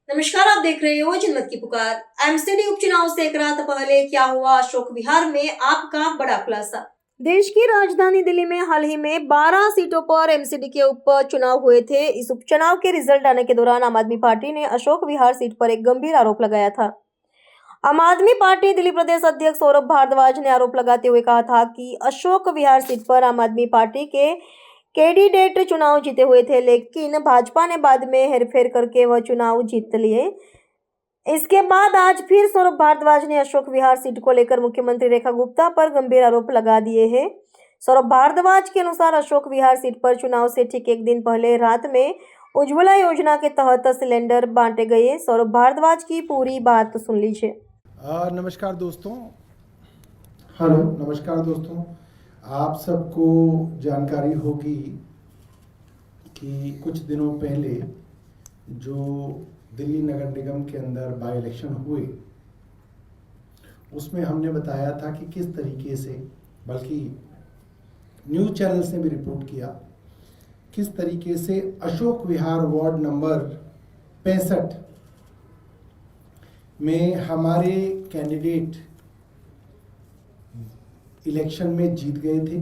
नमस्कार, आप देख रहे हो जनमत की पुकार। एमसीडी उपचुनाव से एक रात पहले क्या हुआ अशोक विहार में, आपका बड़ा खुलासा। देश की राजधानी दिल्ली में हाल ही में 12 सीटों पर एमसीडी के उपचुनाव हुए थे। इस उपचुनाव के रिजल्ट आने के दौरान आम आदमी पार्टी ने अशोक विहार सीट पर एक गंभीर आरोप लगाया था। आम आदमी पार्टी दिल्ली प्रदेश अध्यक्ष सौरभ भारद्वाज ने आरोप लगाते हुए कहा था कि अशोक विहार सीट पर आम आदमी पार्टी के कैंडिडेट चुनाव जीते हुए थे, लेकिन भाजपा ने बाद में हेरफेर करके वह चुनाव जीत लिए। इसके बाद आज फिर सौरभ भारद्वाज ने अशोक विहार सीट को लेकर मुख्यमंत्री रेखा गुप्ता पर गंभीर आरोप लगा दिए हैं। सौरभ भारद्वाज के अनुसार अशोक विहार सीट पर चुनाव से ठीक एक दिन पहले रात में उज्ज्वला योजना के तहत सिलेंडर बांटे गए। सौरभ भारद्वाज की पूरी बात सुन लीजिए। नमस्कार दोस्तों। हेलो, नमस्कार दोस्तों। आप सबको जानकारी होगी कि कुछ दिनों पहले जो दिल्ली नगर निगम के अंदर बाई इलेक्शन हुए, उसमें हमने बताया था कि किस तरीके से, बल्कि न्यूज़ चैनल्स ने भी रिपोर्ट किया, किस तरीके से अशोक विहार वार्ड नंबर 65 में हमारे कैंडिडेट इलेक्शन में जीत गए थे।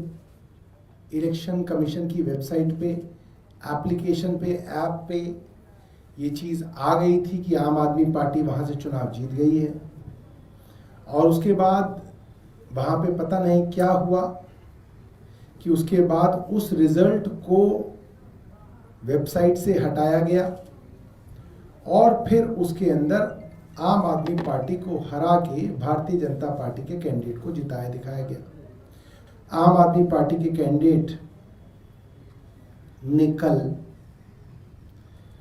इलेक्शन कमीशन की वेबसाइट पे, एप्लीकेशन पे, ऐप पे ये चीज़ आ गई थी कि आम आदमी पार्टी वहाँ से चुनाव जीत गई है। और उसके बाद वहाँ पे पता नहीं क्या हुआ कि उसके बाद उस रिज़ल्ट को वेबसाइट से हटाया गया और फिर उसके अंदर आम आदमी पार्टी को हरा के भारतीय जनता पार्टी के कैंडिडेट को जिताया दिखाया गया। आम आदमी पार्टी के कैंडिडेट ने कल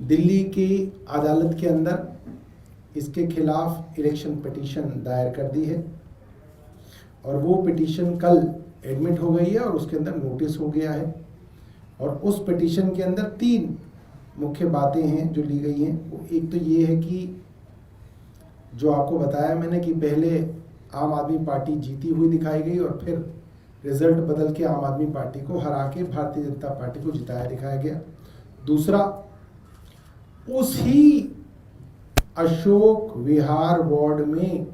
दिल्ली की अदालत के अंदर इसके खिलाफ इलेक्शन पिटीशन दायर कर दी है और वो पिटीशन कल एडमिट हो गई है और उसके अंदर नोटिस हो गया है। और उस पिटीशन के अंदर 3 मुख्य बातें हैं जो ली गई हैं। वो एक तो ये है कि जो आपको बताया मैंने कि पहले आम आदमी पार्टी जीती हुई दिखाई गई और फिर रिजल्ट बदल के आम आदमी पार्टी को हरा के भारतीय जनता पार्टी को जिताया दिखाया गया। दूसरा, उसी अशोक विहार वार्ड में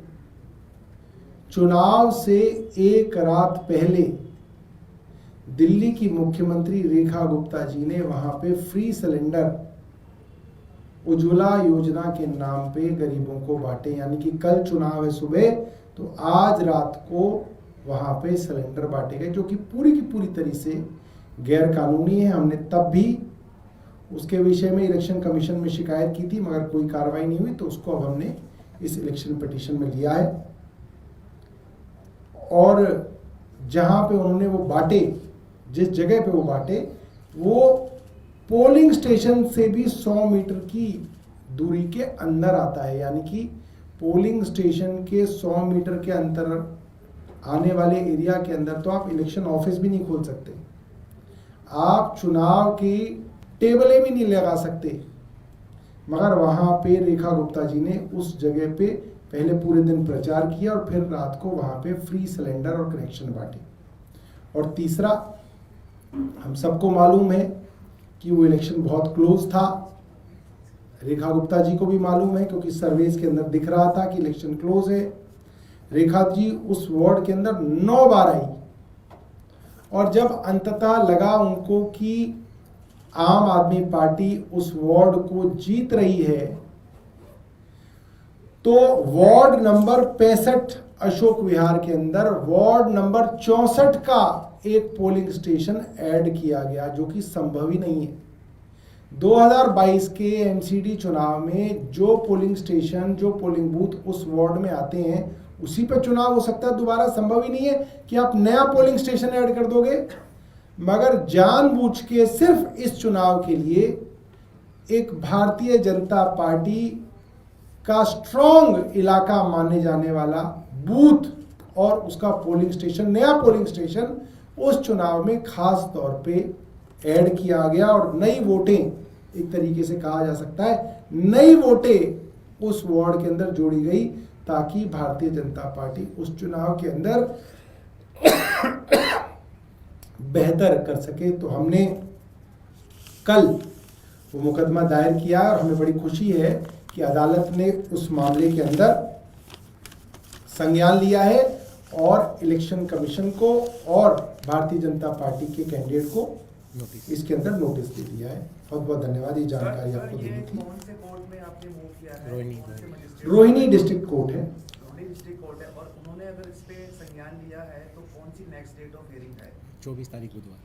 चुनाव से एक रात पहले दिल्ली की मुख्यमंत्री रेखा गुप्ता जी ने वहां पे फ्री सिलेंडर उज्ज्वला योजना के नाम पे गरीबों को बांटे। यानी कि कल चुनाव है सुबह, तो आज रात को वहां पे सिलेंडर बांटे गए, जो कि पूरी की पूरी तरह से गैर कानूनी है। हमने तब भी उसके विषय में इलेक्शन कमीशन में शिकायत की थी, मगर कोई कार्रवाई नहीं हुई, तो उसको अब हमने इस इलेक्शन पिटीशन में लिया है। और जहां पे उन्होंने वो बांटे, जिस जगह पे वो बांटे, वो पोलिंग स्टेशन से भी 100 मीटर की दूरी के अंदर आता है। यानी कि पोलिंग स्टेशन के 100 मीटर के अंतर आने वाले एरिया के अंदर तो आप इलेक्शन ऑफिस भी नहीं खोल सकते, आप चुनाव की टेबलें भी नहीं लगा सकते। मगर वहाँ पे रेखा गुप्ता जी ने उस जगह पे पहले पूरे दिन प्रचार किया और फिर रात को वहाँ पे फ्री सिलेंडर और कनेक्शन बांटे। और तीसरा, हम सबको मालूम है कि वो इलेक्शन बहुत क्लोज था। रेखा गुप्ता जी को भी मालूम है क्योंकि सर्वेस के अंदर दिख रहा था कि इलेक्शन क्लोज है। रेखा जी उस वार्ड के अंदर 9 बार आई और जब अंततः लगा उनको कि आम आदमी पार्टी उस वार्ड को जीत रही है, तो वार्ड नंबर 65 अशोक विहार के अंदर वार्ड नंबर 64 का एक पोलिंग स्टेशन ऐड किया गया, जो कि संभव ही नहीं है। 2022 के एमसीडी चुनाव में जो पोलिंग स्टेशन, जो पोलिंग बूथ उस वार्ड में आते हैं, उसी पर चुनाव हो सकता है दोबारा। संभव ही नहीं है कि आप नया पोलिंग स्टेशन ऐड कर दोगे। मगर जानबूझ के सिर्फ इस चुनाव के लिए एक भारतीय जनता पार्टी का स्ट्रॉन्ग इलाका माने जाने वाला बूथ और उसका पोलिंग स्टेशन, नया पोलिंग स्टेशन उस चुनाव में खास तौर पे ऐड किया गया और नई वोटें, एक तरीके से कहा जा सकता है नई वोटें उस वार्ड के अंदर जोड़ी गई, ताकि भारतीय जनता पार्टी उस चुनाव के अंदर बेहतर कर सके। तो हमने कल वो मुकदमा दायर किया और हमें बड़ी खुशी है कि अदालत ने उस मामले के अंदर संज्ञान लिया है और इलेक्शन कमीशन को और भारतीय जनता पार्टी के कैंडिडेट को इसके अंदर नोटिस दे दिया है। बहुत बहुत धन्यवाद, ये जानकारी आपको देनी थी। कौन से कोर्ट में आपने मूव किया है? रोहिणी डिस्ट्रिक्ट कोर्ट है। रोहिणी डिस्ट्रिक्ट कोर्ट है, और उन्होंने अगर इस पे संज्ञान लिया है तो कौन सी नेक्स्ट डेट ऑफ हियरिंग है? 24 तारीख बुधवार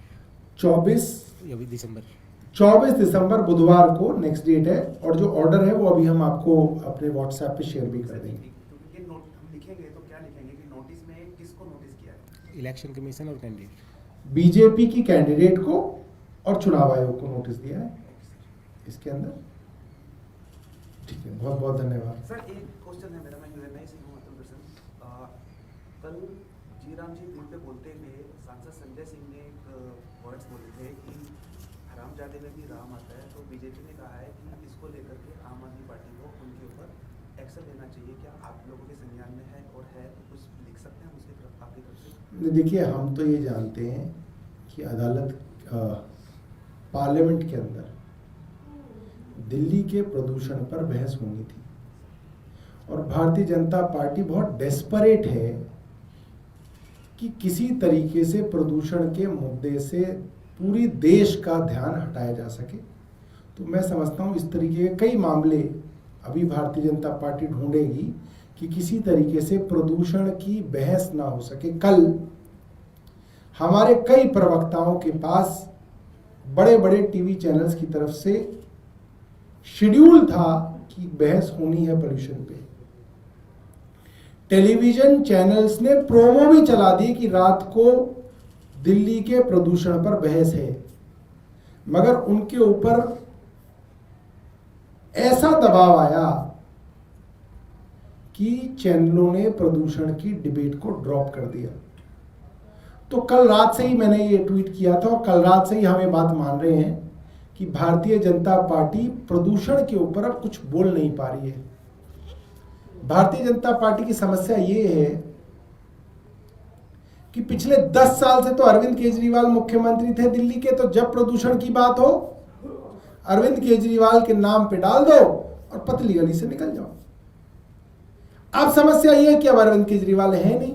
24 दिसंबर बुधवार को नेक्स्ट डेट है, और जो ऑर्डर है वो अभी हम आपको अपने व्हाट्सएप पे शेयर भी कर देंगे। क्योंकि ये नोट हम लिखेंगे तो क्या लिखेंगे कि नोटिस में किसको नोटिस किया है? इलेक्शन कमीशन और कैंडिडेट बीजेपी की कैंडिडेट को और चुनाव आयोग को नोटिस दिया है इसके अंदर। ठीक है, बहुत बहुत धन्यवाद। सर एक क्वेश्चन है मेरा, मैं से हूँ अतुल प्रसन्न। कल जीराम जी टीवी पे बोलते हुए सांसद संजय सिंह ने एक वर्ड्स बोले थे कि हरामजादे में भी राम आता है, तो बीजेपी ने कहा है कि इसको लेकर के आम आदमी पार्टी को उनके ऊपर एक्शन लेना चाहिए। क्या आप लोगों के संज्ञान में है, और है तो कुछ लिख सकते हैं उसकी तरफ आपकी तरफ से? देखिए, हम तो ये जानते हैं कि अदालत पार्लियामेंट के अंदर दिल्ली के प्रदूषण पर बहस होनी थी, और भारतीय जनता पार्टी बहुत डेस्परेट है कि किसी तरीके से प्रदूषण के मुद्दे से पूरी देश का ध्यान हटाया जा सके। तो मैं समझता हूँ इस तरीके के कई मामले अभी भारतीय जनता पार्टी ढूंढेगी कि किसी तरीके से प्रदूषण की बहस ना हो सके। कल हमारे कई प्रवक्ताओं के पास बड़े बड़े टीवी चैनल्स की तरफ से शेड्यूल था कि बहस होनी है पोल्यूशन पे। टेलीविजन चैनल्स ने प्रोमो भी चला दी कि रात को दिल्ली के प्रदूषण पर बहस है, मगर उनके ऊपर ऐसा दबाव आया कि चैनलों ने प्रदूषण की डिबेट को ड्रॉप कर दिया। तो कल रात से ही मैंने ये ट्वीट किया था, और कल रात से ही हम ये बात मान रहे हैं कि भारतीय जनता पार्टी प्रदूषण के ऊपर अब कुछ बोल नहीं पा रही है। भारतीय जनता पार्टी की समस्या ये है कि पिछले 10 साल से तो अरविंद केजरीवाल मुख्यमंत्री थे दिल्ली के, तो जब प्रदूषण की बात हो अरविंद केजरीवाल के नाम पे डाल दो और पतली गली से निकल जाओ। अब समस्या ये है कि अब अरविंद केजरीवाल है नहीं,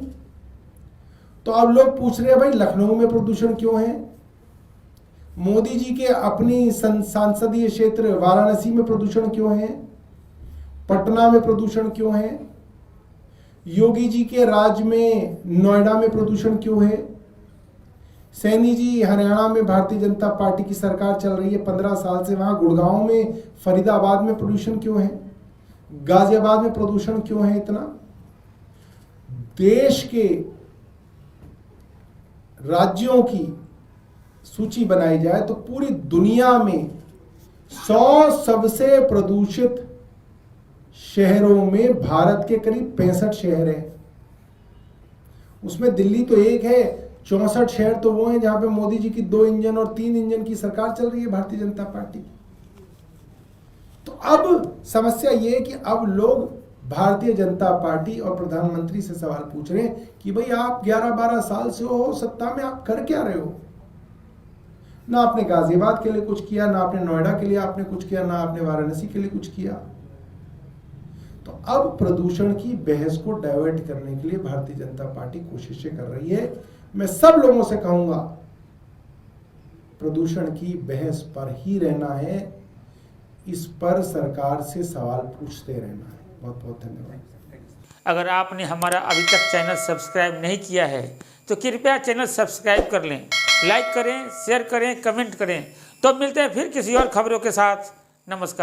तो अब लोग पूछ रहे हैं भाई लखनऊ में प्रदूषण क्यों है, मोदी जी के अपनी संसदीय क्षेत्र वाराणसी में प्रदूषण क्यों है, पटना में प्रदूषण क्यों है, योगी जी के राज्य में नोएडा में प्रदूषण क्यों है, सैनी जी हरियाणा में भारतीय जनता पार्टी की सरकार चल रही है 15 साल से, वहां गुड़गांव में फरीदाबाद में प्रदूषण क्यों है, गाजियाबाद में प्रदूषण क्यों है इतना। देश के राज्यों की सूची बनाई जाए तो पूरी दुनिया में 100 सबसे प्रदूषित शहरों में भारत के करीब 65 शहर हैं। उसमें दिल्ली तो एक है, 64 शहर तो वो हैं जहां पे मोदी जी की 2 इंजन और 3 इंजन की सरकार चल रही है भारतीय जनता पार्टी। तो अब समस्या ये है कि अब लोग भारतीय जनता पार्टी और प्रधानमंत्री से सवाल पूछ रहे हैं कि भाई आप 11-12 साल से हो सत्ता में, आप कर क्या रहे हो? ना आपने गाजियाबाद के लिए कुछ किया, ना आपने नोएडा के लिए आपने कुछ किया, ना आपने वाराणसी के लिए कुछ किया। तो अब प्रदूषण की बहस को डाइवर्ट करने के लिए भारतीय जनता पार्टी कोशिशें कर रही है। मैं सब लोगों से कहूंगा प्रदूषण की बहस पर ही रहना है, इस पर सरकार से सवाल पूछते रहना है। बहुत बहुत धन्यवाद। अगर आपने हमारा अभी तक चैनल सब्सक्राइब नहीं किया है तो कृपया चैनल सब्सक्राइब कर लें, लाइक करें, शेयर करें, कमेंट करें। तो मिलते हैं फिर किसी और खबरों के साथ। नमस्कार।